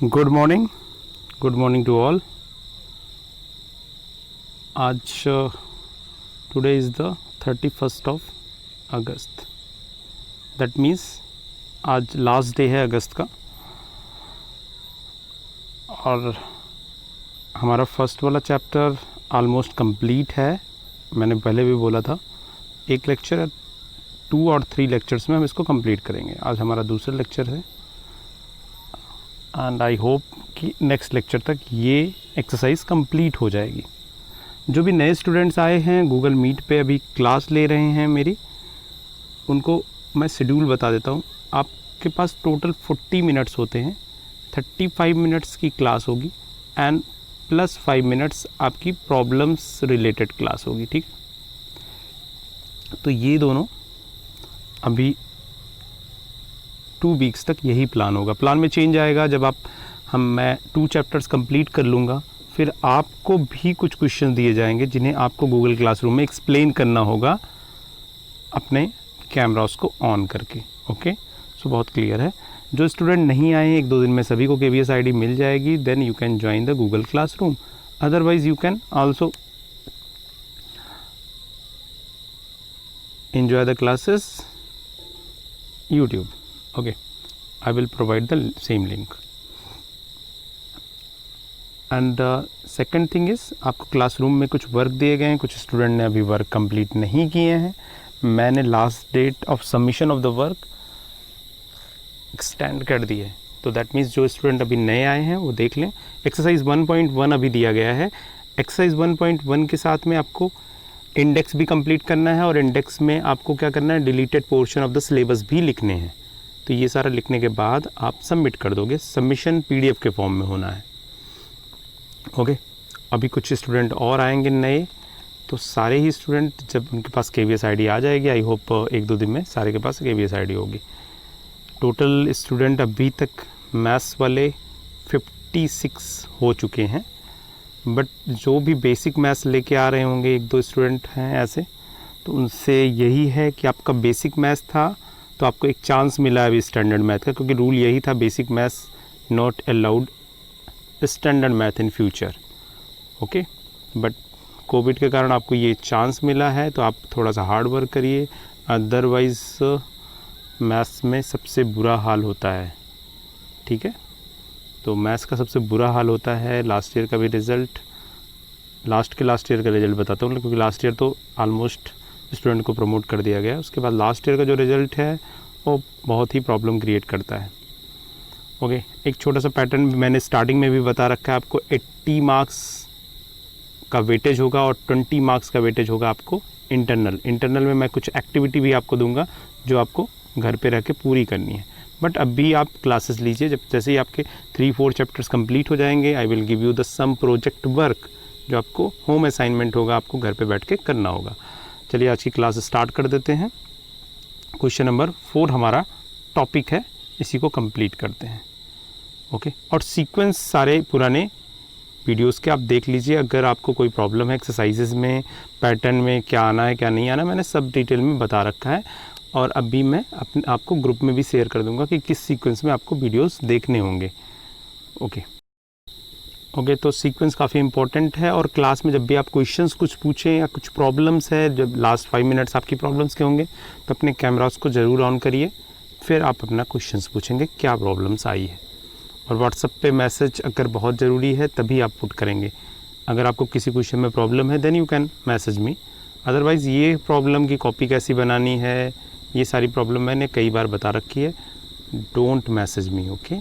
Good morning to all. आज today is the 31st of August, that means आज last day है अगस्त का। और हमारा फर्स्ट वाला चैप्टर ऑलमोस्ट कंप्लीट है। मैंने पहले भी बोला था एक लेक्चर 2 और 3 लेक्चर्स में हम इसको कंप्लीट करेंगे। आज हमारा दूसरा लेक्चर है एंड आई होप कि नेक्स्ट लेक्चर तक ये एक्सरसाइज कंप्लीट हो जाएगी। जो भी नए स्टूडेंट्स आए हैं गूगल मीट पे अभी क्लास ले रहे हैं मेरी, उनको मैं शेड्यूल बता देता हूँ। आपके पास टोटल 40 मिनट्स होते हैं, 35 मिनट्स की क्लास होगी एंड प्लस 5 मिनट्स आपकी प्रॉब्लम्स रिलेटेड क्लास होगी, ठीक। तो ये दोनों अभी 2 वीक्स तक यही प्लान होगा। प्लान में चेंज आएगा जब मैं 2 चैप्टर्स कंप्लीट कर लूँगा, फिर आपको भी कुछ क्वेश्चन दिए जाएंगे जिन्हें आपको गूगल क्लासरूम में एक्सप्लेन करना होगा अपने कैमरास को ऑन करके। ओके, सो बहुत क्लियर है। जो स्टूडेंट नहीं आए हैं 1-2 दिन में सभी को KVS ID मिल जाएगी, then you can join the Google classroom. Otherwise you can also enjoy the classes YouTube. Okay, I will provide the same link. And second thing is आपको क्लासरूम में कुछ वर्क दिए गए हैं, कुछ स्टूडेंट ने अभी वर्क कंप्लीट नहीं किए हैं। मैंने last date of submission of the work extend कर दी है, तो दैट मीन्स जो स्टूडेंट अभी नए आए हैं वो देख लें। एक्सरसाइज 1.1 अभी दिया गया है। एक्सरसाइज 1.1 के साथ में आपको इंडेक्स भी कंप्लीट करना है और इंडेक्स में आपको क्या करना है, deleted portion of the syllabus भी लिखने हैं। तो ये सारा लिखने के बाद आप सबमिट कर दोगे। सबमिशन PDF के फॉर्म में होना है। ओके, अभी कुछ स्टूडेंट और आएंगे नए, तो सारे ही स्टूडेंट जब उनके पास KVS ID आ जाएगी, आई होप 1-2 दिन में सारे के पास KVS ID होगी। टोटल स्टूडेंट अभी तक मैथ्स वाले 56 हो चुके हैं, बट जो भी बेसिक मैथ्स लेके आ रहे होंगे 1-2 स्टूडेंट हैं ऐसे, तो उनसे यही है कि आपका बेसिक मैथ्स था तो आपको एक चांस मिला है अभी स्टैंडर्ड मैथ का, क्योंकि रूल यही था basic maths not allowed standard math in future. Okay, but Covid के कारण आपको ये चांस मिला है, तो आप थोड़ा सा हार्ड वर्क करिए। अदरवाइज़ मैथ्स में सबसे बुरा हाल होता है, ठीक है। तो मैथ्स का सबसे बुरा हाल होता है। लास्ट ईयर का भी रिज़ल्ट, लास्ट ईयर का रिज़ल्ट बताता हूँ, क्योंकि लास्ट ईयर तो ऑलमोस्ट स्टूडेंट को प्रमोट कर दिया गया। उसके बाद लास्ट ईयर का जो रिज़ल्ट है वो बहुत ही प्रॉब्लम क्रिएट करता है। ओके, एक छोटा सा पैटर्न मैंने स्टार्टिंग में भी बता रखा है आपको। 80 मार्क्स का वेटेज होगा और 20 मार्क्स का वेटेज होगा आपको इंटरनल में मैं कुछ एक्टिविटी भी आपको दूंगा जो आपको घर पे रह के पूरी करनी है। बट अभी आप क्लासेस लीजिए, जब जैसे ही आपके 3-4 चैप्टर्स कंप्लीट हो जाएंगे, I will give you the some project work जो आपको होम असाइनमेंट होगा, आपको घर पे बैठ के करना होगा। चलिए आज की क्लास स्टार्ट कर देते हैं। क्वेश्चन नंबर 4 हमारा टॉपिक है, इसी को कंप्लीट करते हैं। ओके, और सीक्वेंस सारे पुराने वीडियोस के आप देख लीजिए। अगर आपको कोई प्रॉब्लम है एक्सरसाइजेज में, पैटर्न में क्या आना है क्या नहीं आना, मैंने सब डिटेल में बता रखा है। और अभी मैं आपको ग्रुप में भी शेयर कर दूंगा कि किस सीक्वेंस में आपको वीडियोस देखने होंगे। ओके, तो सीक्वेंस काफ़ी इंपॉर्टेंट है। और क्लास में जब भी आप क्वेश्चंस कुछ पूछें या कुछ प्रॉब्लम्स है, जब लास्ट 5 मिनट्स आपकी प्रॉब्लम्स के होंगे, तो अपने कैमरास को ज़रूर ऑन करिए, फिर आप अपना क्वेश्चंस पूछेंगे क्या प्रॉब्लम्स आई है। और व्हाट्सएप पे मैसेज अगर बहुत ज़रूरी है तभी आप पुट करेंगे। अगर आपको किसी क्वेश्चन में प्रॉब्लम है then you can message me. Otherwise ये प्रॉब्लम की कॉपी कैसी बनानी है, ये सारी प्रॉब्लम मैंने कई बार बता रखी है। Don't message me. Okay,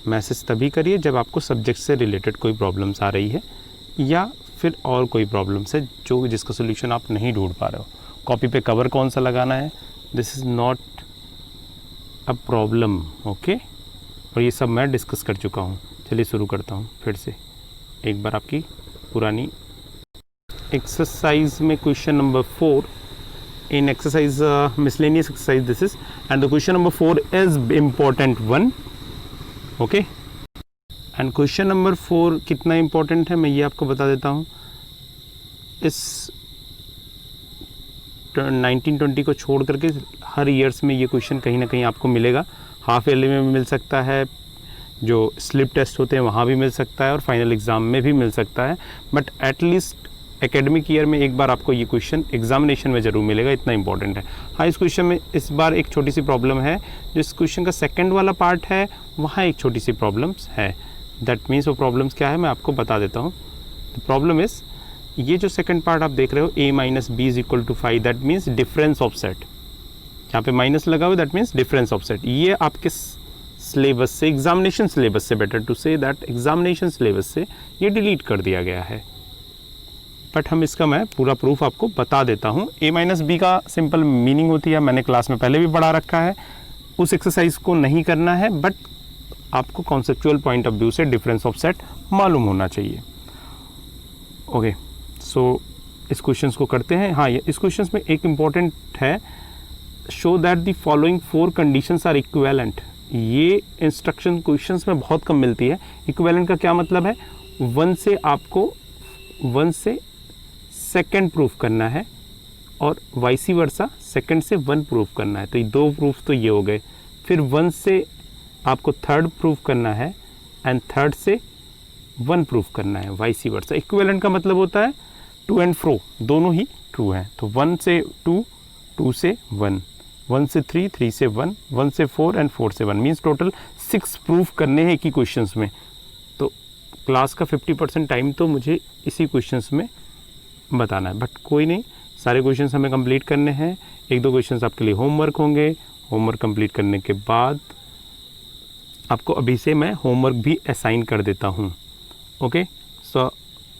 message तभी करिए जब आपको सब्जेक्ट से रिलेटेड कोई प्रॉब्लम्स आ रही है या फिर और कोई प्रॉब्लम्स है जिसका सोल्यूशन आप नहीं ढूंढ पा रहे हो। कॉपी पे कवर कौन सा लगाना है, this is not a problem. Okay, और ये सब मैं डिस्कस कर चुका हूँ। चलिए शुरू करता हूँ फिर से एक बार आपकी पुरानी एक्सरसाइज में। Question number 4 in exercise miscellaneous exercise this is, and the question number 4 is important one. Okay, and question number 4 कितना important है मैं ये आपको बता देता हूँ। इस 1920 को छोड़ करके हर ईयर्स में ये क्वेश्चन कहीं ना कहीं आपको मिलेगा। हाफ ईयरली में भी मिल सकता है, जो स्लिप टेस्ट होते हैं वहाँ भी मिल सकता है और फाइनल एग्ज़ाम में भी मिल सकता है, बट एटलीस्ट एकेडमिक ईयर में एक बार आपको ये क्वेश्चन एग्जामिनेशन में ज़रूर मिलेगा, इतना इंपॉर्टेंट है। हाँ, इस क्वेश्चन में इस बार एक छोटी सी प्रॉब्लम है, जो इस क्वेश्चन का सेकंड वाला पार्ट है वहाँ एक छोटी सी प्रॉब्लम्स है। दैट मीन्स वो प्रॉब्लम्स क्या है मैं आपको बता देता हूँ। द प्रॉब्लम इज़, ये जो सेकंड पार्ट आप देख रहे हो a minus B is equal to 5, that means difference of set, यहाँ पे माइनस लगा हुआ, that means difference of set. ये आपके सिलेबस से, एग्जामिनेशन सिलेबस से, better to say that examination syllabus से ये डिलीट कर दिया गया है, बट हम इसका मैं पूरा प्रूफ आपको बता देता हूँ। a माइनस बी का सिंपल मीनिंग होती है, मैंने क्लास में पहले भी पढ़ा रखा है, उस एक्सरसाइज को नहीं करना है, बट आपको कॉन्सेप्चुअल पॉइंट ऑफ व्यू से डिफरेंस ऑफ सेट मालूम होना चाहिए। ओके, सो इस क्वेश्चन को करते हैं। हाँ, इस क्वेश्चन में एक इम्पॉर्टेंट है, show that the following 4 conditions are equivalent. ये इंस्ट्रक्शन क्वेश्चंस में बहुत कम मिलती है। इक्विवेलेंट का क्या मतलब है, 1 से आपको 1 से सेकंड प्रूफ करना है और वाइसी वर्सा सेकंड से 1 प्रूफ करना है, तो ये 2 प्रूफ तो ये हो गए। फिर 1 से आपको थर्ड प्रूफ करना है एंड थर्ड से 1 प्रूफ करना है, वाइसी वर्सा। इक्विवेलेंट का मतलब होता है टू एंड फ्रो दोनों ही ट्रू हैं, तो 1 से 2, 2 से 1, 1 से 3, 3 से 1, 1 से 4 एंड 4 से 1, मीन्स टोटल 6 प्रूफ करने हैं एक ही क्वेश्चंस में। तो क्लास का 50% टाइम तो मुझे इसी क्वेश्चंस में बताना है, बट कोई नहीं, सारे क्वेश्चंस हमें कंप्लीट करने हैं। 1-2 क्वेश्चंस आपके लिए होमवर्क होंगे। होमवर्क कंप्लीट करने के बाद आपको अभी से मैं होमवर्क भी असाइन कर देता हूँ। Okay, so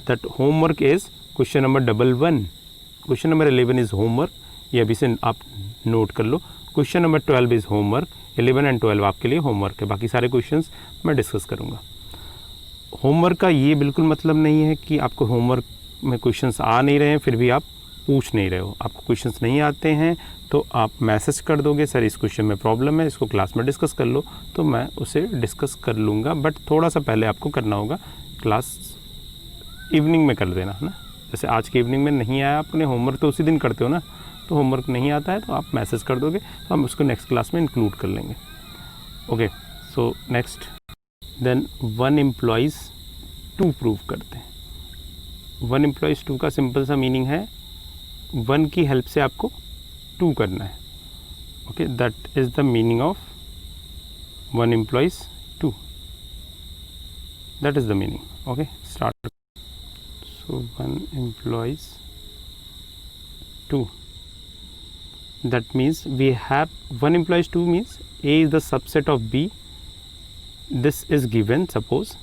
that homework is question number 11, question number 11 is homework, ये अभी से आप नोट कर लो। Question number 12 is homework, 11 and 12 आपके लिए होमवर्क है, बाकी सारे क्वेश्चंस मैं डिस्कस करूँगा। होमवर्क का ये बिल्कुल मतलब नहीं है कि आपको होमवर्क में क्वेश्चंस आ नहीं रहे हैं फिर भी आप पूछ नहीं रहे हो। आपको क्वेश्चंस नहीं आते हैं तो आप मैसेज कर दोगे, सर इस क्वेश्चन में प्रॉब्लम है, इसको क्लास में डिस्कस कर लो, तो मैं उसे डिस्कस कर लूँगा, बट थोड़ा सा पहले आपको करना होगा। क्लास इवनिंग में कर देना है ना, जैसे आज की इवनिंग में नहीं आया आपने होमवर्क तो उसी दिन करते हो ना, तो होमवर्क नहीं आता है तो आप मैसेज कर दोगे, तो हम उसको नेक्स्ट क्लास में इंक्लूड कर लेंगे। Okay, so next then 1 implies 2 prove करते हैं। 1 एम्प्लॉइज़ 2 का सिंपल सा मीनिंग है 1 की हेल्प से आपको 2 करना है। Okay, that is the meaning of 1 implies 2, that is the meaning. Okay, start. So 1 implies 2, that means we have 1 employees 2 means A is the subset of B, this is given, suppose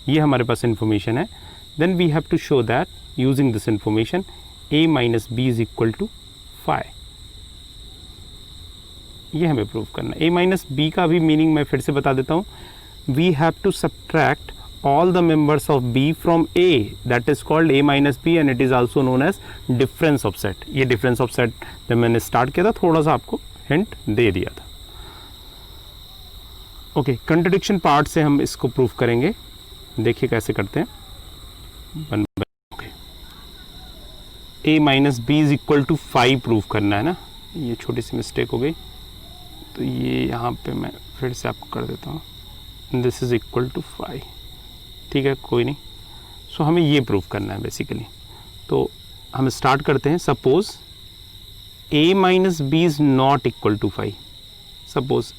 ये हमारे पास information है, then we have to show that using this information A minus B is equal to 5, ये हमें prove करना है। A minus B का भी meaning मैं फिर से बता देता हूँ, we have to subtract all the members of B from A, that is called A minus B and it is also known as difference of set। ये difference of set जब मैंने स्टार्ट किया था थोड़ा सा आपको हिंट दे दिया था। ओके, कंट्रडिक्शन पार्ट से हम इसको प्रूव करेंगे, देखिए कैसे करते हैं। Okay, A minus B is equal to 5 prove करना है ना, ये छोटी सी मिस्टेक हो गई, तो ये यहाँ पे मैं फिर से आपको कर देता हूँ, दिस इज इक्वल टू 5, ठीक है, कोई नहीं। सो हमें ये प्रूव करना है बेसिकली, तो हम स्टार्ट करते हैं। Suppose A minus B is not equal to 5, suppose,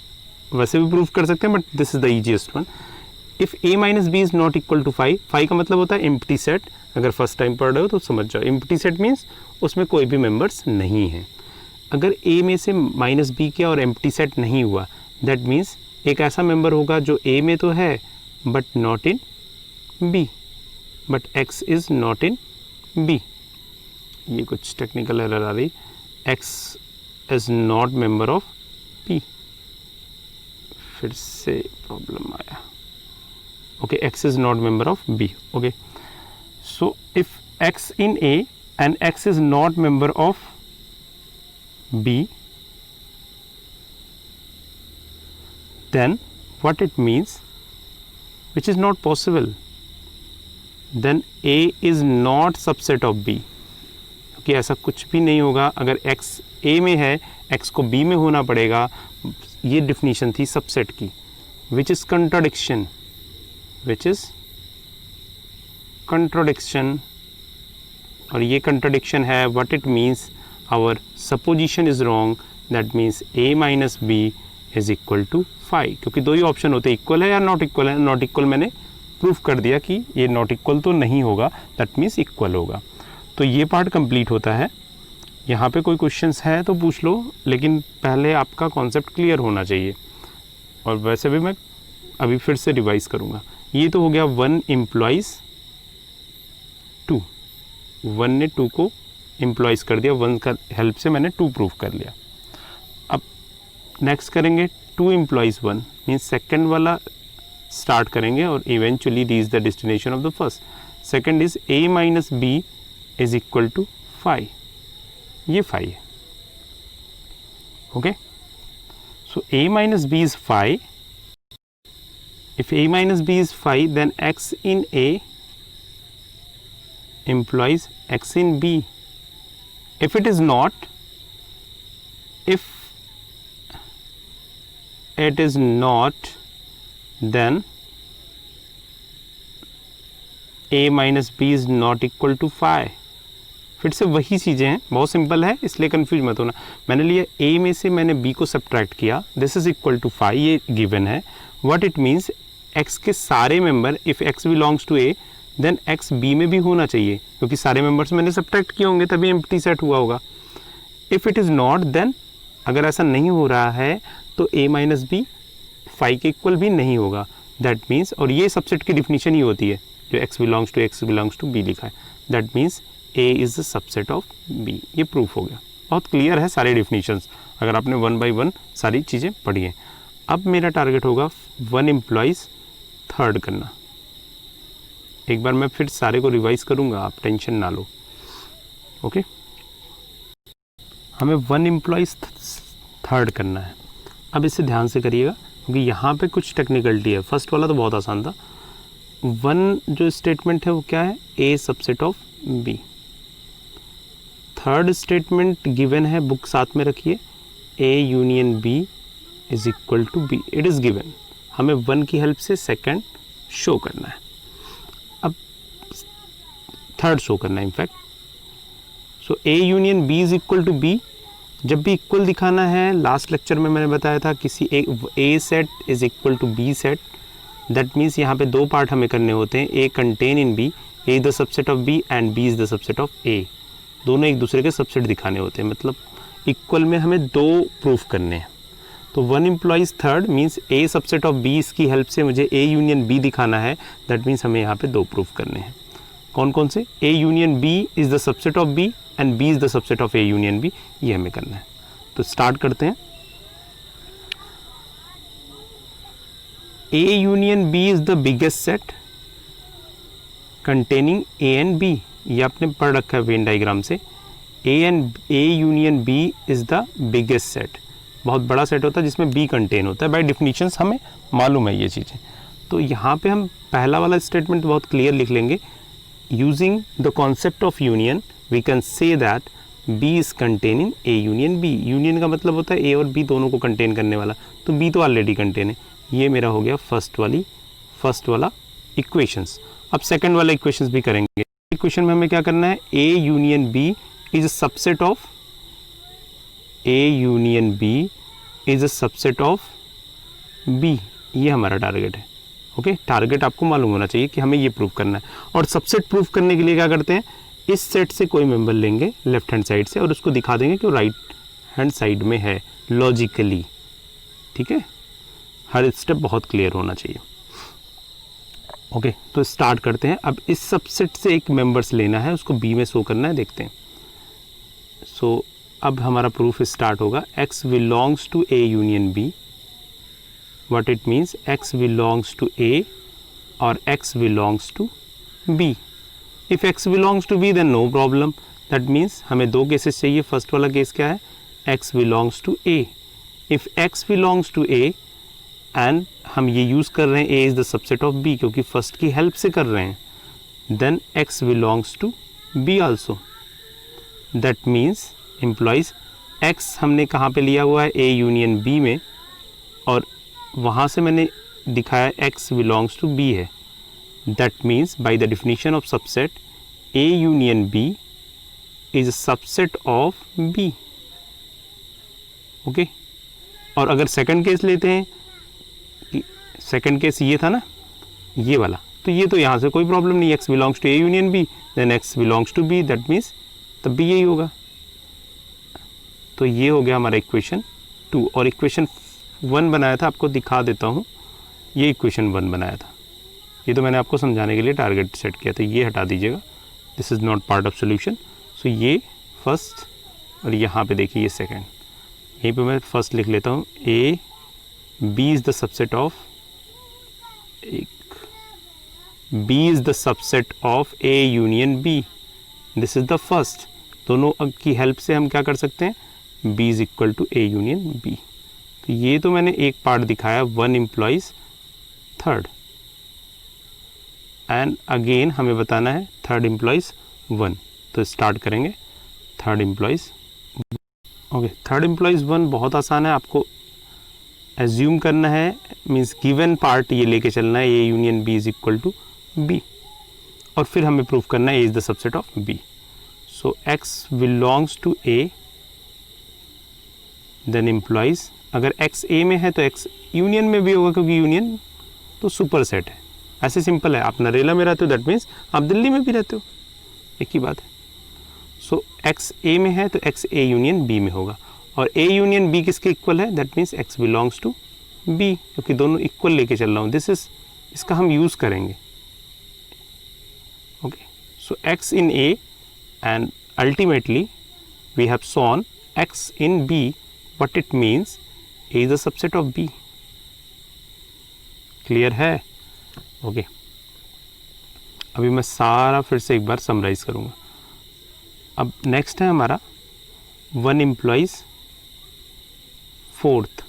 वैसे भी प्रूव कर सकते हैं but this is the easiest one. If A minus B is not equal to 5, 5 का मतलब होता है एम्प्टी सेट, अगर फर्स्ट टाइम पढ़ रहे हो तो समझ जाओ, एम्प्टी सेट मीन्स उसमें कोई भी मेंबर्स नहीं है। अगर A में से माइनस बी किया और एम्प्टी सेट नहीं हुआ, दैट मीन्स एक ऐसा मेंबर होगा जो A में तो है but not in B, but X is not in B। ये कुछ टेक्निकल एरर आ रही, X is not member of P, फिर से प्रॉब्लम आया। Okay, X is not member of B। Okay, so if X in A and X is not member of B, then what it means, which is not possible, then A is not subset of B, क्योंकि ऐसा कुछ भी नहीं होगा। अगर X A में है, X को B में होना पड़ेगा, ये डिफिनीशन थी सबसेट की। which is contradiction, और ये contradiction है, what it means, our supposition is wrong, that means a minus b is equal to 5, क्योंकि दो ही ऑप्शन होते हैं, इक्वल है या नॉट इक्वल है। नॉट इक्वल मैंने प्रूफ कर दिया कि ये नॉट इक्वल तो नहीं होगा, दैट मीन्स इक्वल होगा। तो ये पार्ट कंप्लीट होता है। यहाँ पे कोई क्वेश्चंस है तो पूछ लो, लेकिन पहले आपका कॉन्सेप्ट क्लियर होना चाहिए। और वैसे भी मैं अभी फिर से रिवाइज करूँगा। ये तो हो गया 1 इम्प्लॉइज 2, 1 ने 2 को इम्प्लॉइज कर दिया, 1 का हेल्प से मैंने 2 प्रूफ कर लिया। अब नेक्स्ट करेंगे 2 इम्प्लॉइज 1, मीन्स सेकेंड वाला स्टार्ट करेंगे और eventually reach the destination of the first. Second is a minus b is equal to 5, ये 5 है। Okay, so a minus b is 5। If a minus b is 5, then x in a implies x in b. If it is not, then a minus b is not equal to 5. फिर से वही चीज़ें हैं, बहुत simple है, इसलिए confuse मत होना। मैंने लिया a में से मैंने b को सब्ट्रैक्ट किया, दिस इज इक्वल टू 5, ये गिवन है। व्हाट इट मीन्स, x के सारे member, if x belongs to a then x b में भी होना चाहिए, क्योंकि सारे मेंबर्स मैंने सब्ट्रैक्ट किए होंगे तभी एम्प्टी सेट हुआ होगा। If it is not, then अगर ऐसा नहीं हो रहा है तो a माइनस बी 5 के इक्वल भी नहीं होगा। दैट मीन्स, और ये सबसेट की डिफिनीशन ही होती है जो x बिलोंग्स टू b लिखा है, that means a is the subset of b। ये प्रूफ हो गया, बहुत क्लियर है सारे डिफिनीशंस, अगर आपने 1 by 1 सारी चीज़ें पढ़ी हैं। अब मेरा टारगेट होगा 1 इम्प्लॉइज थर्ड करना। एक बार मैं फिर सारे को रिवाइज करूंगा, आप टेंशन ना लो। ओके, हमें 1 इम्प्लॉइज थर्ड करना है। अब इसे ध्यान से करिएगा, क्योंकि यहाँ पे कुछ टेक्निकलिटी है। फर्स्ट वाला तो बहुत आसान था। 1 जो स्टेटमेंट है वो क्या है, a subset of b। Third statement given है, बुक साथ में रखिए, a union b is equal to b, it is given. हमें 1 की हेल्प से सेकंड शो करना है, अब थर्ड शो करना है in fact. So a union b is equal to b। जब भी इक्वल दिखाना है, लास्ट लेक्चर में मैंने बताया था, किसी a set is equal to b set, that means यहाँ पे 2 पार्ट हमें करने होते हैं, a contain in b, a is the subset of b and b is the subset of a। दोनों एक दूसरे के सबसेट दिखाने होते हैं, मतलब इक्वल में हमें 2 प्रूफ करने हैं। तो 1 employees third means a subset of b, इसकी हेल्प से मुझे a यूनियन b दिखाना है, दैट मीन्स हमें यहाँ पे 2 प्रूफ करने हैं। कौन कौन से, a union b is the subset of b and b is the subset of a union b, ये हमें करना है। तो स्टार्ट करते हैं। a union b is the biggest set containing a and b, ये आपने पढ़ रखा है वेन डायग्राम से। a union b is the biggest set, बहुत बड़ा सेट होता है जिसमें b कंटेन होता है, बाय डिफिनीशंस हमें मालूम है ये चीज़ें। तो यहाँ पे हम पहला वाला स्टेटमेंट बहुत क्लियर लिख लेंगे, using the concept of union we can say that b is containing a union b। Union का मतलब होता है a और b दोनों को कंटेन करने वाला, तो b तो ऑलरेडी कंटेन है। ये मेरा हो गया फर्स्ट वाला इक्वेशंस। अब सेकंड वाला इक्वेशंस भी करेंगे। इक्वेशन में हमें क्या करना है, a union b is a subset of a union b is a subset of b, ये हमारा टारगेट है। ओके, टारगेट आपको मालूम होना चाहिए कि हमें ये प्रूव करना है। और सबसेट प्रूफ करने के लिए क्या करते हैं, इस सेट से कोई मेंबर लेंगे लेफ्ट हैंड साइड से और उसको दिखा देंगे कि वो राइट हैंड साइड में है लॉजिकली। ठीक है, हर स्टेप बहुत क्लियर होना चाहिए। ओके, तो स्टार्ट करते हैं। अब इस सबसेट से एक मेंबर्स लेना है, उसको b में शो करना है, देखते हैं। सो अब हमारा प्रूफ स्टार्ट होगा, x belongs to a union b। What it means, x belongs to a और x belongs to b। If x belongs to b then no problem, that means हमें 2 cases चाहिए। First वाला case क्या है, x belongs to a। If x belongs to a and हम ये use कर रहे हैं a is the subset of b, क्योंकि फर्स्ट की हेल्प से कर रहे हैं, then x belongs to b also. That means implies x हमने कहाँ पे लिया हुआ है, a यूनियन b में, और वहाँ से मैंने दिखाया x बिलोंग्स टू b है, that means by the definition of subset A union B is subset of B। Okay, और अगर सेकंड केस लेते हैं, सेकंड केस ये था ना, ये वाला, तो ये तो यहाँ से कोई प्रॉब्लम नहीं, x belongs to A union B, then x belongs to B, that means तब भी यही होगा। तो ये हो गया हमारा इक्वेशन 2, और इक्वेशन 1 बनाया था, आपको दिखा देता हूँ, ये इक्वेशन 1 बनाया था, ये तो मैंने आपको समझाने के लिए टारगेट सेट किया था, ये हटा दीजिएगा, this is not part of solution. So ये फर्स्ट, और यहाँ पे देखिए ये सेकंड, यहीं पे मैं फर्स्ट लिख लेता हूँ, A B is the subset of, B is the subset of A union B, this is the first. दोनों की हेल्प से हम क्या कर सकते हैं, B is equal to A union B। तो ये तो मैंने एक पार्ट दिखाया, 1 इम्प्लॉइज थर्ड, एंड अगेन हमें बताना है थर्ड इम्प्लॉइज 1। तो स्टार्ट करेंगे third employees. Okay, third employees 1 बहुत आसान है, आपको एज्यूम करना है, मीन्स गिवन पार्ट ये लेके चलना है, A union B is equal to B, और फिर हमें प्रूफ करना है A is the subset of B। So x belongs to A, then implies, अगर x A में है तो x यूनियन में भी होगा, क्योंकि यूनियन तो सुपर सेट है, ऐसे सिंपल है। आप नरेला में रहते हो, दैट मीन्स आप दिल्ली में भी रहते हो, एक ही बात है। सो x A में है तो x A यूनियन B में होगा, और A यूनियन B किसके इक्वल है, that means x belongs to B, क्योंकि दोनों इक्वल लेके चल रहा हूँ, दिस इज, इसका हम यूज़ करेंगे। Okay, so x in A and ultimately we have shown x in B, what it means A is a subset of B। Clear है? ओके, अभी मैं सारा फिर से एक बार समराइज करूँगा। अब नेक्स्ट है हमारा 1 employees fourth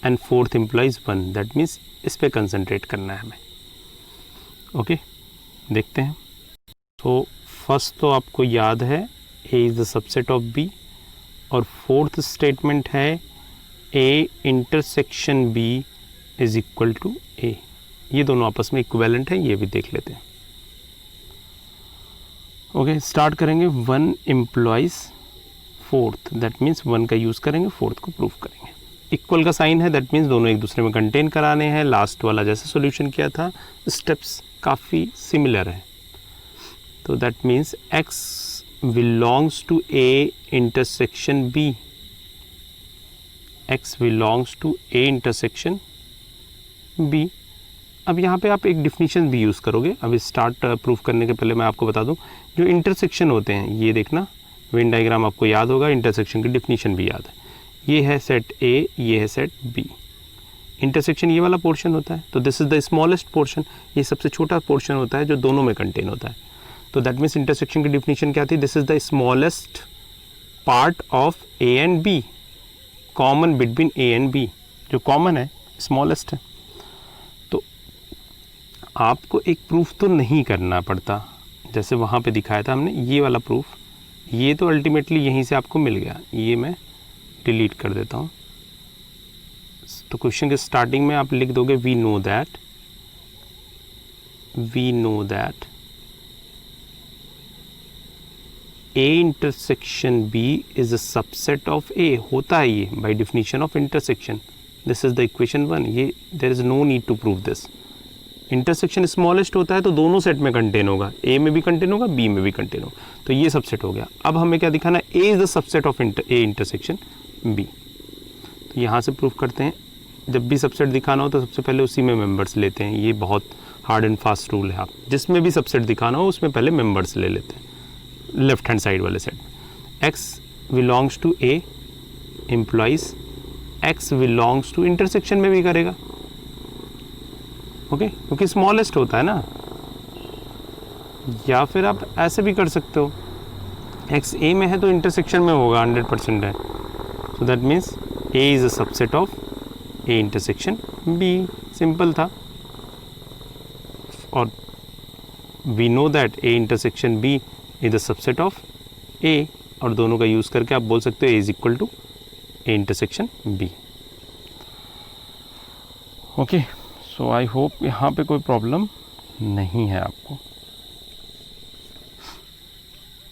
and fourth employees 1, that means इस पे कंसंट्रेट करना है हमें। ओके, देखते हैं। तो फर्स्ट तो आपको याद है A is the subset of B, और फोर्थ स्टेटमेंट है A intersection B is equal to A। ये दोनों आपस में इक्विवेलेंट है, ये भी देख लेते हैं। ओके, स्टार्ट करेंगे 1 इम्प्लॉइज फोर्थ, दैट मीन्स 1 का यूज़ करेंगे, फोर्थ को प्रूफ करेंगे। इक्वल का साइन है, दैट मीन्स दोनों एक दूसरे में कंटेन कराने हैं, लास्ट वाला जैसे सॉल्यूशन किया था, स्टेप्स काफ़ी सिमिलर है। तो that means x belongs to A intersection B, x belongs to A intersection B। अब यहाँ पे आप एक डिफिनीशन भी यूज़ करोगे। अब स्टार्ट प्रूफ करने के पहले मैं आपको बता दूँ, जो इंटरसेक्शन होते हैं, ये देखना वेन डायग्राम आपको याद होगा, इंटरसेक्शन की डिफिनीशन भी याद है। ये है सेट A, ये है सेट B। इंटरसेक्शन ये वाला पोर्शन होता है, तो this is the smallest portion, ये सबसे छोटा पोर्शन होता है जो दोनों में कंटेन होता है। तो दैट मीन्स इंटरसेक्शन की डिफिनीशन क्या थी, this is the smallest part of A and B, common between A and B, जो कॉमन है स्मॉलेस्ट है। तो आपको एक प्रूफ तो नहीं करना पड़ता, जैसे वहाँ पे दिखाया था हमने ये वाला प्रूफ, ये तो अल्टीमेटली यहीं से आपको मिल गया, ये मैं डिलीट कर देता हूँ। तो क्वेश्चन के स्टार्टिंग में आप लिख दोगे we know that A intersection B is a subset of A, होता है ये by definition of intersection, this is the equation 1। ये there is no need to prove this। Intersection smallest होता है तो दोनों सेट में कंटेन होगा, A में भी कंटेन होगा, B में भी कंटेन होगा, तो ये सबसेट हो गया। अब हमें क्या दिखाना है, A is the subset of A intersection B। तो यहाँ से प्रूफ करते हैं, जब भी सबसेट दिखाना हो तो सबसे पहले उसी में मेंबर्स लेते हैं, ये बहुत हार्ड एंड फास्ट रूल है। आप जिसमें भी सबसेट दिखाना हो उसमें पहले मेंबर्स ले लेते हैं, लेफ्ट हैंड साइड वाले सेट में। x belongs to A implies x belongs to, intersection में भी करेगा, ओके, क्योंकि स्मॉलेस्ट होता है ना। या फिर आप ऐसे भी कर सकते हो, x A में है तो इंटरसेक्शन में होगा, 100% है, so that means A is a subset of A intersection B। Simple था। और we know that A intersection B is the subset of A, और दोनों का यूज़ करके आप बोल सकते हो A is equal to A intersection B। Okay, so I hope यहाँ पे कोई प्रॉब्लम नहीं है आपको।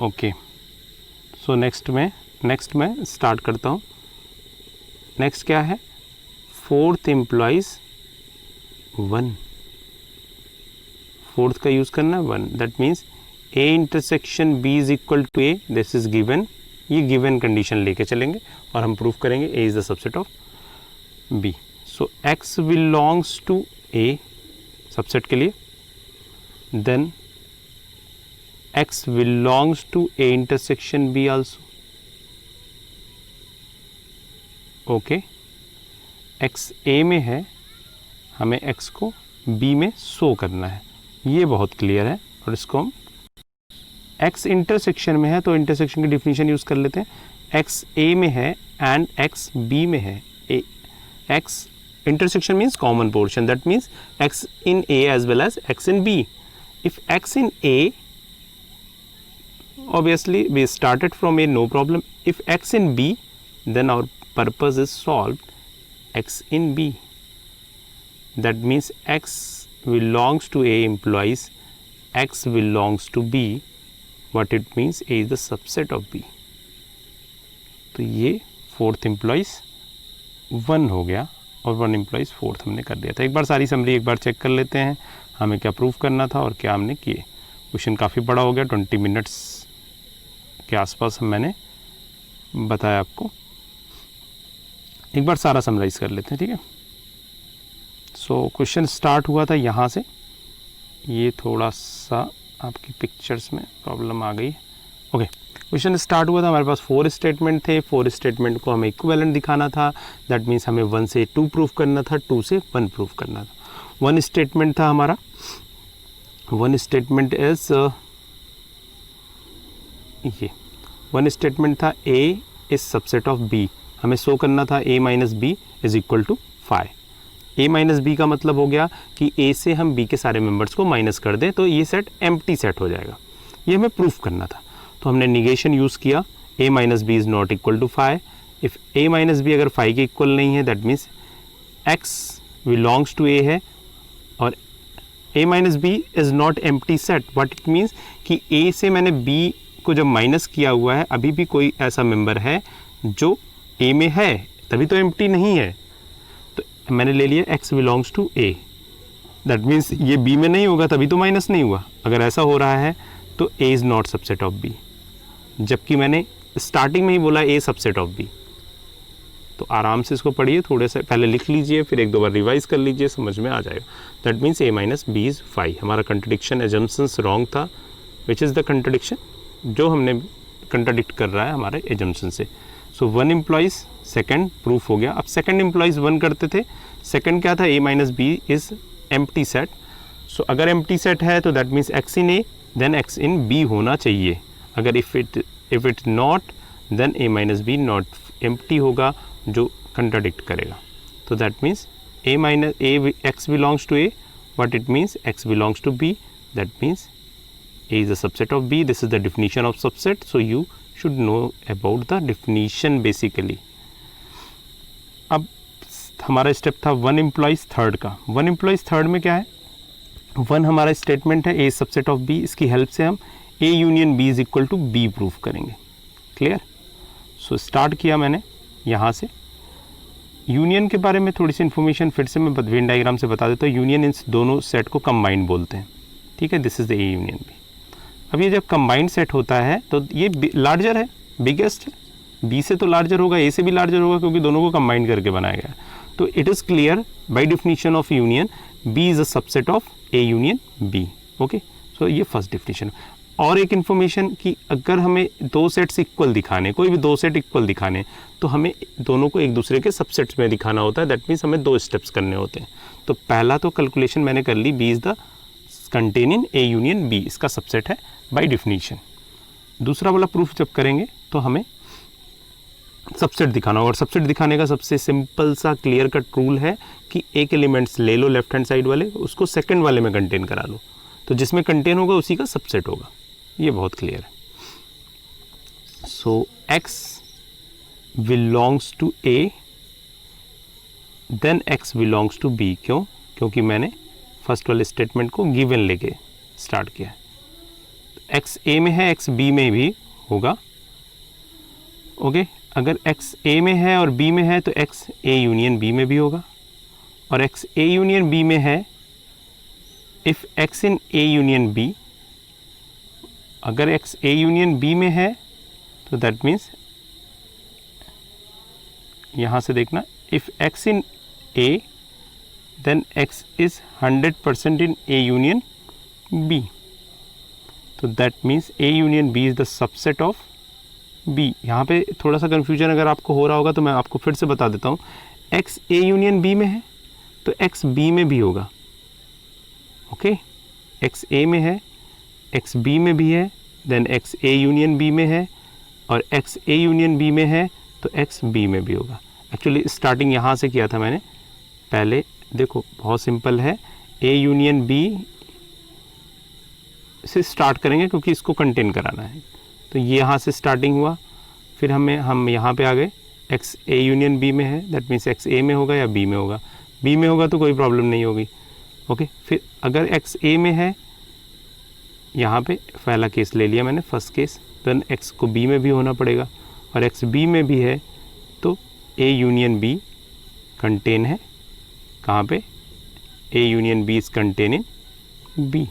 ओके, सो नेक्स्ट मैं स्टार्ट करता हूँ। नेक्स्ट क्या है, फोर्थ एम्प्लॉइज 1, फोर्थ का यूज़ करना है 1, that means A intersection B is equal to A, this is given, ये गिवन कंडीशन लेके चलेंगे और हम प्रूफ करेंगे A is the subset of B। So X belongs to A subset के लिए, then X belongs to A intersection B also. Okay, X A में है, हमें X को B में शो करना है, ये बहुत क्लियर है। और इसको हम X इंटरसेक्शन में है तो इंटरसेक्शन की डिफिनीशन यूज़ कर लेते हैं। X A में है एंड X B में है। X intersection means common portion, that means X in A as well as X in B. If X in A, obviously we started from A, no problem. If X in B, then our purpose is solved. X in B, that means X belongs to A implies X belongs to B. What it means, A is the subset of B. तो ये fourth implies 1 हो गया और 1 employees fourth हमने कर दिया था। एक बार सारी समरी एक बार चेक कर लेते हैं, हमें क्या प्रूफ करना था और क्या हमने किए। क्वेश्चन काफ़ी बड़ा हो गया, 20 मिनट्स के आसपास मैंने बताया आपको। एक बार सारा समराइज कर लेते हैं, ठीक है। सो क्वेश्चन स्टार्ट हुआ था यहाँ से, ये थोड़ा सा आपकी पिक्चर्स में प्रॉब्लम आ गई। ओके, क्वेश्चन स्टार्ट हुआ था, हमारे पास 4 स्टेटमेंट थे। 4 स्टेटमेंट को हमें इक्विवेलेंट दिखाना था, दैट मीन्स हमें 1 से 2 प्रूफ करना था, 2 से 1 प्रूफ करना था। 1 स्टेटमेंट था हमारा, 1 स्टेटमेंट इज ये 1 स्टेटमेंट था A is subset of B। हमें शो करना था A minus B is equal to 5। A minus B का मतलब हो गया कि A से हम B के सारे मेंबर्स को माइनस कर दें तो ये सेट एम्प्टी सेट हो जाएगा। ये हमें प्रूफ करना था, तो हमने निगेशन यूज़ किया। A minus B is not equal to 5। If A minus B अगर 5 के इक्वल नहीं है, that means X belongs to A है और A minus B is not empty set. What it means कि A से मैंने B को जब माइनस किया हुआ है, अभी भी कोई ऐसा मेंबर है जो A में है, तभी तो एम्प्टी नहीं है। तो मैंने ले लिया X belongs to A, that means ये B में नहीं होगा तभी तो माइनस नहीं हुआ। अगर ऐसा हो रहा है तो A is not subset of B, जबकि मैंने स्टार्टिंग में ही बोला A सबसेट ऑफ B। तो आराम से इसको पढ़िए, थोड़े से पहले लिख लीजिए, फिर 1-2 बार रिवाइज कर लीजिए, समझ में आ जाएगा। That means A minus B is 5। हमारा कंट्रडिक्शन एजम्पशंस रॉन्ग था, विच इज़ द कंट्रडिक्शन जो हमने कंट्रडिक्ट कर रहा है हमारे एजम्पशन से। सो 1 एम्प्लॉइज सेकेंड प्रूफ हो गया। अब सेकेंड एम्प्लॉइज 1 करते थे, सेकेंड क्या था, A minus B is empty set. So अगर एम्प्टी सेट है तो that means X in A then X in B होना चाहिए। अगर if it not then A minus B not empty होगा, जो कंट्राडिक्ट करेगा। तो that means A minus X belongs to A, what it means X belongs to B, that means A is a subset of B. This is the definition of subset. So you should know about the definition basically. अब हमारा step था 1 employees third का। 1 employees third में क्या है, 1 हमारा statement है A subset of B। इसकी हेल्प से हम A union B is equal to B proof करेंगे। क्लियर। सो स्टार्ट किया मैंने यहाँ से। यूनियन के बारे में थोड़ी सी इन्फॉर्मेशन फिर से मैं वेन डायग्राम से बता देता हूँ। यूनियन इन दोनों सेट को कंबाइंड बोलते हैं, ठीक है। This is the A union B। अब ये जब कंबाइंड सेट होता है तो ये लार्जर है, बिगेस्ट है। B से तो लार्जर होगा, A से भी लार्जर होगा, क्योंकि दोनों को कंबाइंड करके बनाया गया है। तो it is clear by definition of union B is a subset of A union B। Okay, so ये फर्स्ट डेफिनेशन। और एक इन्फॉर्मेशन कि अगर हमें 2 सेट्स इक्वल दिखाने, कोई भी 2 सेट इक्वल दिखाने, तो हमें दोनों को एक दूसरे के सबसेट्स में दिखाना होता है। दैट मीन्स हमें 2 स्टेप्स करने होते हैं। तो पहला तो कैलकुलेशन मैंने कर ली, B is the contain in A union B, इसका सबसेट है बाय डेफिनेशन। दूसरा वाला प्रूफ जब करेंगे तो हमें सबसेट दिखाना होगा, और सबसेट दिखाने का सबसे सिंपल सा क्लियर कट रूल है कि एक एलिमेंट्स ले लो लेफ्ट हैंड साइड वाले, उसको सेकंड वाले में कंटेन करा लो, तो जिसमें कंटेन होगा उसी का सबसेट होगा। ये बहुत क्लियर है। So X belongs to A then x belongs to b। क्यों? क्योंकि मैंने फर्स्ट वाले स्टेटमेंट को गिवन लेके स्टार्ट किया। x a में है, x b में भी होगा। ओके, अगर x a में है और b में है तो x a यूनियन b में भी होगा, और x a यूनियन b में है, if x in a union b, अगर x a यूनियन b में है तो दैट मीन्स यहाँ से देखना, if x in a then x is 100% in a union b, तो that means a union b is the subset of b। यहाँ पे थोड़ा सा कन्फ्यूजन अगर आपको हो रहा होगा तो मैं आपको फिर से बता देता हूँ। x a यूनियन b में है तो x b में भी होगा। ओके, x a में है, x b में भी है, then x a union b में है, और x a यूनियन b में है तो x b में भी होगा। एक्चुअली स्टार्टिंग यहाँ से किया था मैंने। पहले देखो बहुत सिंपल है, a यूनियन b से स्टार्ट करेंगे क्योंकि इसको कंटेन कराना है। तो ये यहाँ से स्टार्टिंग हुआ, फिर हम यहाँ पे आ गए, x a यूनियन b में है, दैट मीन्स x a में होगा या b में होगा। b में होगा तो कोई प्रॉब्लम नहीं होगी। ओके, फिर अगर x a में है, यहाँ पे पहला केस ले लिया मैंने, फर्स्ट केस, देन x को b में भी होना पड़ेगा, और x b में भी है तो a यूनियन b कंटेन है कहाँ पे, a union b is contain in b।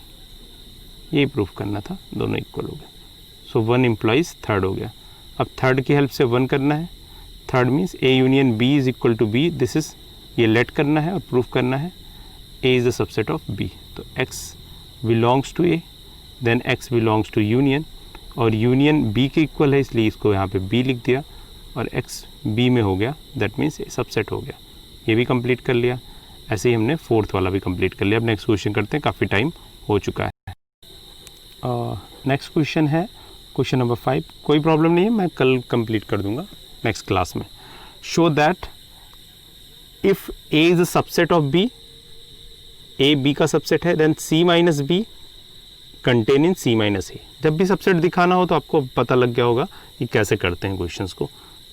ये प्रूफ करना था, दोनों इक्वल हो गए। सो वन इम्प्लॉइज थर्ड हो गया। अब थर्ड की हेल्प से वन करना है। Third means a union b is equal to b, this is ये लेट करना है और प्रूफ करना है a is the subset of b। तो x belongs to a, then x belongs to union, और यूनियन b के इक्वल है इसलिए इसको यहाँ पे b लिख दिया, और x b में हो गया, दैट मीन्स सबसेट हो गया। ये भी कंप्लीट कर लिया। ऐसे ही हमने फोर्थ वाला भी कंप्लीट कर लिया। अब नेक्स्ट क्वेश्चन करते हैं, काफ़ी टाइम हो चुका है। नेक्स्ट क्वेश्चन है क्वेश्चन नंबर 5। कोई प्रॉब्लम नहीं है, मैं कल कंप्लीट कर दूंगा नेक्स्ट क्लास में। Show that if a is a subset of b, a b का सबसेट है, then c minus b contain in c minus a। जब भी सबसेट दिखाना हो तो आपको पता लग गया होगा कि कैसे करते हैं क्वेश्चंस को।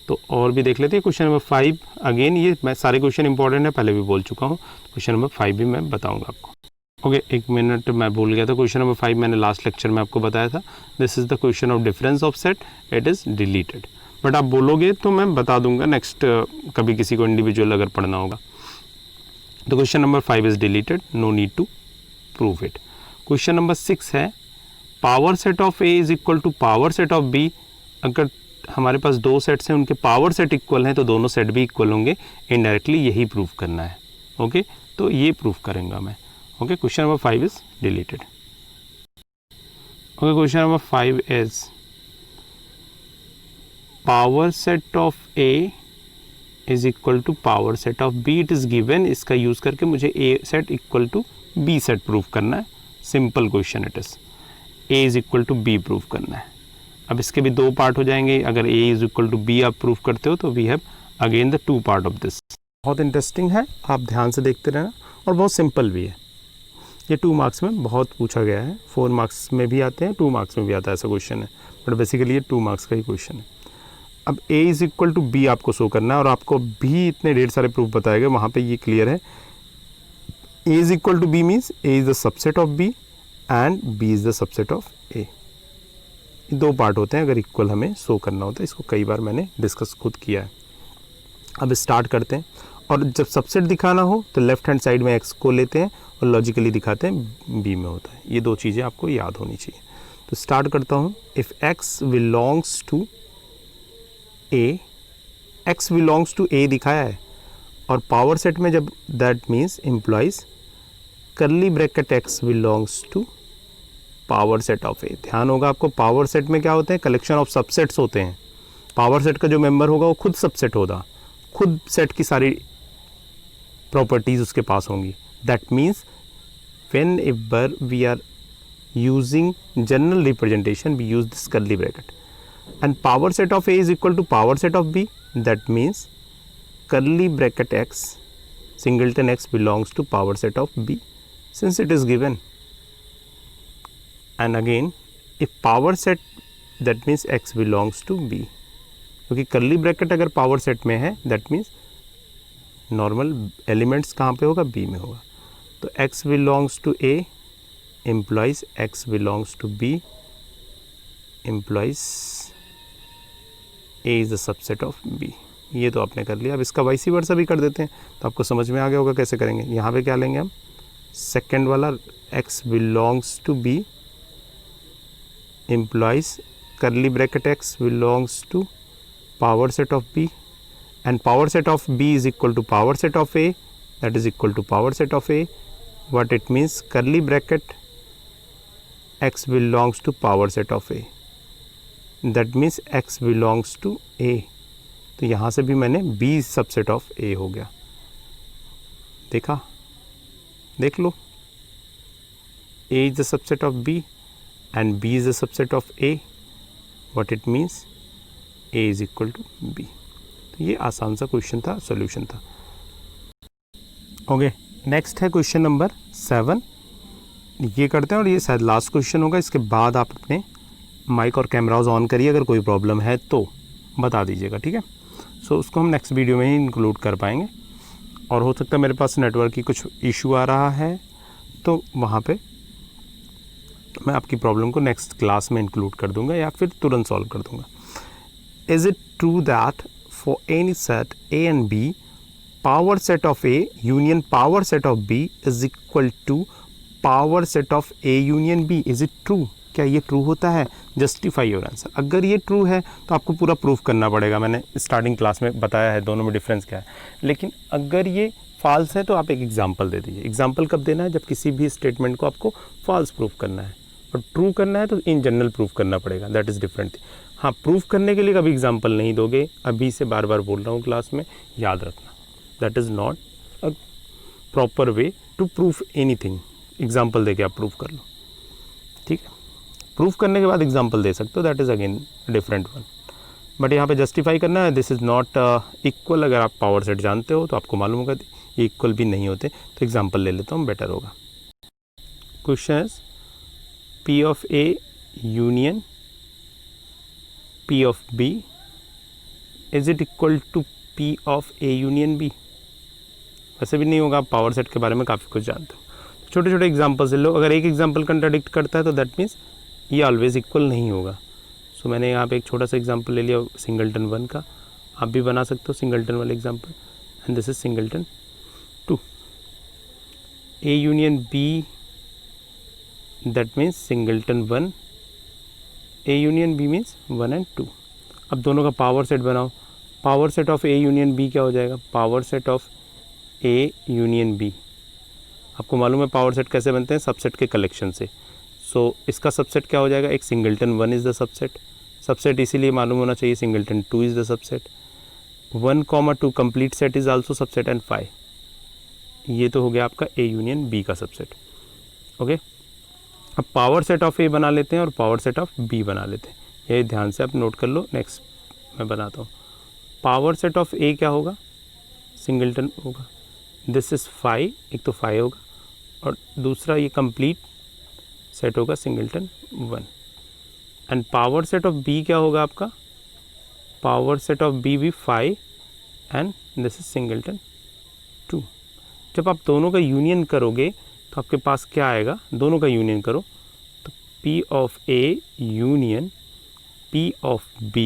तो और भी देख लेते हैं। क्वेश्चन नंबर 5 अगेन, ये मैं सारे क्वेश्चन इंपॉर्टेंट है, पहले भी बोल चुका हूँ। क्वेश्चन नंबर 5 भी मैं बताऊँगा आपको। ओके, एक मिनट, मैं भूल गया था। क्वेश्चन नंबर 5 मैंने लास्ट लेक्चर में आपको बताया था। This is the question of difference of set, it is deleted. But आप बोलोगे तो मैं बता दूंगा नेक्स्ट, कभी किसी को इंडिविजुअल अगर पढ़ना होगा। तो question number 5 is deleted, no need to prove it. Question number 6 है, power set of A is equal to power set of B. अगर हमारे पास दो सेट्स हैं, उनके पावर सेट इक्वल हैं तो दोनों सेट भी इक्वल होंगे। इनडायरेक्टली यही प्रूफ करना है। ओके, तो ये प्रूफ करेंगे मैं। Okay, question number 5 is deleted. Okay, question number 5 is power set of A is equal to power set of B, it is given. इसका यूज करके मुझे A set equal to B set proof करना है। Simple question it is. A is equal to B proof करना है। अब इसके भी दो पार्ट हो जाएंगे। अगर A is equal to B आप प्रूफ करते हो तो we have again the two part of this. बहुत इंटरेस्टिंग है, आप ध्यान से देखते रहना, और बहुत सिंपल भी है। ये 2 मार्क्स में बहुत पूछा गया है, 4 मार्क्स में भी आते हैं, 2 मार्क्स में भी आता है, ऐसा क्वेश्चन है। बट बेसिकली ये 2 मार्क्स का ही क्वेश्चन है। अब a is equal to B आपको शो करना है, और आपको भी इतने ढेर सारे प्रूफ बताए गए, वहाँ पे ये क्लियर है। a is equal to B means a is the subset of b and b is the subset of a। ये 2 पार्ट होते हैं अगर इक्वल हमें शो करना होता है। इसको कई बार मैंने डिस्कस खुद किया है। अब स्टार्ट करते हैं, और जब सबसेट दिखाना हो तो लेफ्ट हैंड साइड में x को लेते हैं और लॉजिकली दिखाते हैं b में होता है। ये 2 चीज़ें आपको याद होनी चाहिए। तो स्टार्ट करता हूँ। If x belongs to a, x belongs to a दिखाया है, और पावर सेट में जब that means implies curly bracket x belongs to power set of a। ध्यान होगा आपको, पावर सेट में क्या होते हैं, कलेक्शन ऑफ सबसेट्स होते हैं। पावर सेट का जो मेंबर होगा वो खुद सबसेट होगा, खुद सेट की सारी प्रॉपर्टीज उसके पास होंगी। That means whenever we are using general representation we use this curly bracket, and power set of a is equal to power set of b, that means curly bracket x singleton x belongs to power set of b since it is given. And again if power set, that means x belongs to b, क्योंकि curly bracket अगर power set में है that means normal elements कहाँ पे होगा, B में होगा। तो x belongs to a implies x belongs to b implies a is the subset of b। ये तो आपने कर लिया। अब इसका वाइस वर्सा भी कर देते हैं तो आपको समझ में आ गया होगा कैसे करेंगे। यहाँ पे क्या लेंगे हम, सेकेंड वाला x belongs to b implies curly bracket x belongs to power set of b, and power set of b is equal to power set of a, that is equal to power set of a. What it means, curly bracket x belongs to power set of a, that means x belongs to a. तो यहाँ से भी मैंने b subset of a हो गया। देखा, देख लो, a is the subset of b and b is the subset of a. What it means, a is equal to b. तो ये आसान सा क्वेश्चन था, सॉल्यूशन था। ओके, नेक्स्ट है क्वेश्चन नंबर 7। ये करते हैं और ये शायद लास्ट क्वेश्चन होगा। इसके बाद आप अपने माइक और कैमराज ऑन करिए, अगर कोई प्रॉब्लम है तो बता दीजिएगा, ठीक है। सो उसको हम नेक्स्ट वीडियो में ही इंक्लूड कर पाएंगे, और हो सकता है मेरे पास नेटवर्क की कुछ इशू आ रहा है तो वहाँ पे मैं आपकी प्रॉब्लम को नेक्स्ट क्लास में इंक्लूड कर दूंगा या फिर तुरंत सॉल्व कर दूंगा। Is it true that for any set A and B power set of A union power set of B is equal to power set of A union B? Is it true? क्या ये true होता है? Justify your answer. अगर ये true है तो आपको पूरा प्रूफ करना पड़ेगा। मैंने स्टार्टिंग क्लास में बताया है दोनों में डिफरेंस क्या है। लेकिन अगर ये फॉल्स है तो आप एक एग्जांपल दे दीजिए। एग्जांपल कब देना है? जब किसी भी स्टेटमेंट को आपको फॉल्स प्रूफ करना है, और ट्रू करना है तो इन जनरल प्रूफ करना पड़ेगा। That is different. हाँ, प्रूफ करने के लिए कभी एग्जांपल नहीं दोगे, अभी से बार बार बोल रहा हूँ क्लास में, याद रखना। That is not a proper way to proof anything. Example दे के आप प्रूफ कर लो, ठीक है। प्रूफ करने के बाद एग्जांपल दे सकते हो, that is again different one. But यहाँ पे जस्टिफाई करना है, दिस इज़ नॉट इक्वल। अगर आप पावर सेट जानते हो तो आपको मालूम होगा ये इक्वल भी नहीं होते, तो एग्जांपल ले लेता हूँ, बेटर होगा। Question is P of A union P of B, is it equal to P of A union B? वैसे भी नहीं होगा, आप पावर सेट के बारे में काफ़ी कुछ जानते हो। छोटे छोटे एग्जांपल्स ले लो। अगर एक एग्जांपल कंट्राडिक्ट करता है तो दैट मीन्स ये ऑलवेज इक्वल नहीं होगा। सो मैंने यहाँ पे एक छोटा सा एग्जांपल ले लिया सिंगलटन 1 का। आप भी बना सकते हो सिंगलटन वाले example, and this is singleton 2। A union B, that means singleton 1, A union B means 1 and 2। अब दोनों का पावर सेट बनाओ। Power set of A union B क्या हो जाएगा? Power set of A union B। आपको मालूम है पावर सेट कैसे बनते हैं? सबसेट के कलेक्शन से। सो इसका सबसेट क्या हो जाएगा? एक singleton 1 is the subset. Subset इसीलिए मालूम होना चाहिए, singleton 2 is the subset. 1, 2 complete set is also subset, and 5। ये तो हो गया आपका A यूनियन B का सबसेट। ओके, अब पावर सेट ऑफ ए बना लेते हैं और पावर सेट ऑफ बी बना लेते हैं। ये ध्यान से आप नोट कर लो। नेक्स्ट मैं बनाता हूँ। पावर सेट ऑफ ए क्या होगा? सिंगलटन होगा। दिस इज़ 5, एक तो 5 होगा, और दूसरा ये कंप्लीट सेट होगा singleton 1। And power set of B क्या होगा आपका? पावर सेट ऑफ बी भी 5, एंड दिस इज सिंगलटन 2। जब आप दोनों का यूनियन करोगे तो आपके पास क्या आएगा? दोनों का यूनियन करो तो P of A union P of B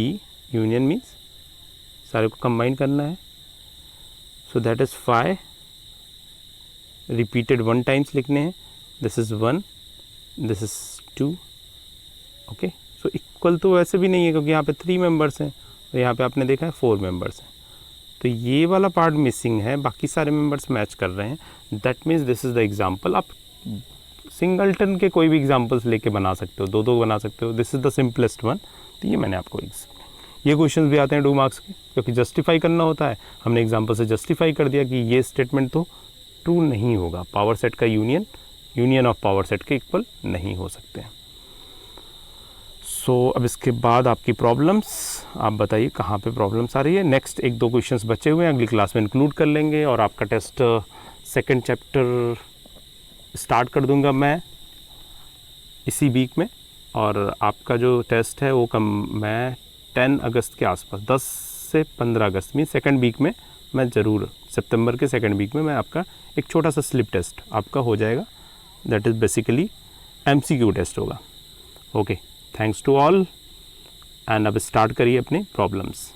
union means सारे को कंबाइन करना है। So that is 5 repeated 1 times लिखने हैं। This is 1, this is 2। Okay, so equal तो वैसे भी नहीं है क्योंकि यहाँ पे 3 मेंबर्स हैं और यहाँ पे आपने देखा है 4 मेंबर्स हैं। तो ये वाला पार्ट मिसिंग है, बाकी सारे मेंबर्स मैच कर रहे हैं। That means this is the example. आप सिंगलटन के कोई भी एग्जांपल्स लेके बना सकते हो, दो बना सकते हो। This is the simplest one. तो ये मैंने आपको ये क्वेश्चंस भी आते हैं 2 मार्क्स के, क्योंकि जस्टिफाई करना होता है। हमने एग्जांपल से जस्टिफाई कर दिया कि ये स्टेटमेंट तो ट्रू नहीं होगा। पावर सेट का यूनियन ऑफ पावर सेट के इक्वल नहीं हो सकते हैं। सो अब इसके बाद आपकी प्रॉब्लम्स, आप बताइए कहाँ पे प्रॉब्लम्स आ रही है। नेक्स्ट 1-2 क्वेश्चंस बचे हुए हैं, अगली क्लास में इंक्लूड कर लेंगे, और आपका टेस्ट सेकंड चैप्टर स्टार्ट कर दूंगा मैं इसी वीक में। और आपका जो टेस्ट है वो मैं 10 अगस्त के आसपास, 10 से 15 अगस्त में सेकंड वीक में मैं ज़रूर सितंबर के सेकंड वीक में मैं आपका एक छोटा सा स्लिप टेस्ट आपका हो जाएगा, that is basically MCQ test होगा। Okay, thanks to all and अब स्टार्ट करिए अपने प्रॉब्लम्स।